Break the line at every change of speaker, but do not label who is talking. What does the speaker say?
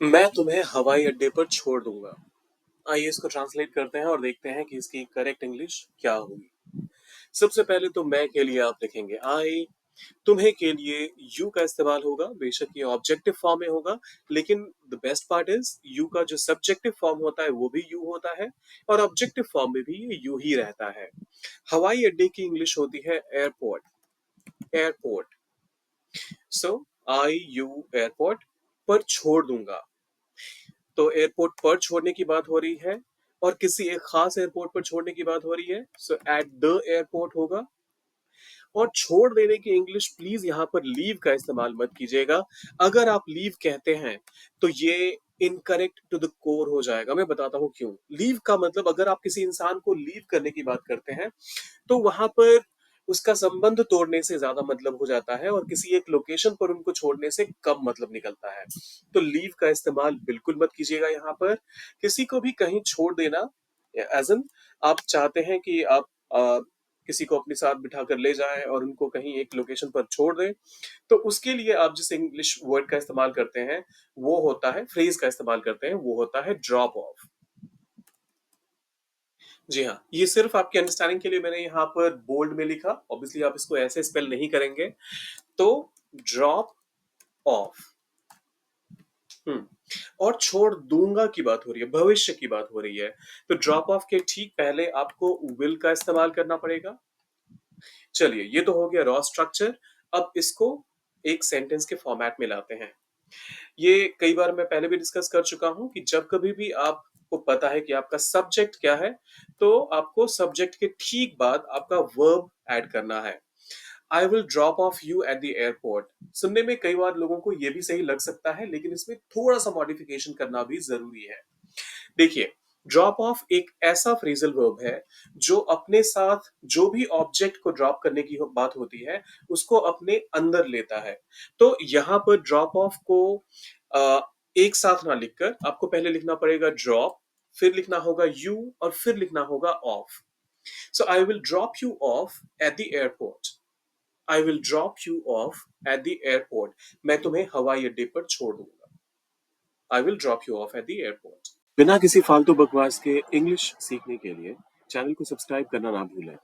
मैं तुम्हें हवाई अड्डे पर छोड़ दूंगा। आइए इसको ट्रांसलेट करते हैं और देखते हैं कि इसकी करेक्ट इंग्लिश क्या होगी। सबसे पहले तो मैं के लिए आप लिखेंगे आई। तुम्हें के लिए यू का इस्तेमाल होगा, बेशक ये ऑब्जेक्टिव फॉर्म में होगा, लेकिन the best part is you का जो सब्जेक्टिव फॉर्म होता है वो भी यू होता है और ऑब्जेक्टिव फॉर्म में भी ये यू ही रहता है। हवाई अड्डे की इंग्लिश होती है airport. Airport. So I you airport पर छोड़ दूंगा। तो एयरपोर्ट पर छोड़ने की बात हो रही है और किसी एक खास एयरपोर्ट पर छोड़ने की बात हो रही है, सो एट द एयरपोर्ट होगा। और छोड़ देने की इंग्लिश प्लीज यहाँ पर लीव का इस्तेमाल मत कीजिएगा। अगर आप लीव कहते हैं तो ये इनकरेक्ट टू द कोर हो जाएगा। मैं बताता हूँ क्यों। लीव का मतलब अगर आप किसी इंसान को लीव करने की बात करते हैं तो वहां पर उसका संबंध तोड़ने से ज्यादा मतलब हो जाता है और किसी एक लोकेशन पर उनको छोड़ने से कम मतलब निकलता है। तो लीव का इस्तेमाल बिल्कुल मत कीजिएगा यहाँ पर। किसी को भी कहीं छोड़ देना एज एन आप चाहते हैं कि आप किसी को अपने साथ बिठा कर ले जाएं और उनको कहीं एक लोकेशन पर छोड़ दें, तो उसके लिए आप जिस इंग्लिश वर्ड का इस्तेमाल करते हैं वो होता है, फ्रेज का इस्तेमाल करते हैं वो होता है ड्रॉप ऑफ। जी हाँ, ये सिर्फ आपकी अंडरस्टैंडिंग के लिए मैंने यहाँ पर बोल्ड में लिखा। ऑब्वियसली आप इसको ऐसे स्पेल नहीं करेंगे। तो ड्रॉप ऑफ। हम्म। और छोड़ दूंगा की बात हो रही है, भविष्य की बात हो रही है। तो ड्रॉप ऑफ के ठीक पहले आपको विल का इस्तेमाल करना पड़ेगा। चलिए, ये तो हो गया रॉ स्ट्रक्चर। अब इसको एक सेंटेंस के फॉर्मेट में लाते हैं। ये कई बार मैं पहले भी डिस्कस कर चुका हूं कि जब कभी भी आपको पता है कि आपका सब्जेक्ट क्या है, तो आपको सब्जेक्ट के ठीक बाद आपका वर्ब ऐड करना है। I will drop of you at the airport. सुनने में कई बार लोगों को यह भी सही लग सकता है, लेकिन इसमें थोड़ा सा मॉडिफिकेशन करना भी जरूरी है। देखिए, ड्रॉप ऑफ एक ऐसा फ्रेजल वर्ब है जो अपने साथ जो भी ऑब्जेक्ट को ड्रॉप करने की बात होती है उसको अपने अंदर लेता है। तो यहां पर ड्रॉप ऑफ को अ, एक साथ ना लिखकर आपको पहले लिखना पड़ेगा ड्रॉप, फिर लिखना होगा यू और फिर लिखना होगा of. So I will drop you of at the airport. I will drop you of at the airport. मैं तुम्हें हवाई अड्डे पर छोड़ दूंगा। I will drop you of at the airport. बिना किसी फालतू बकवास के इंग्लिश सीखने के लिए चैनल को सब्सक्राइब करना ना भूलें।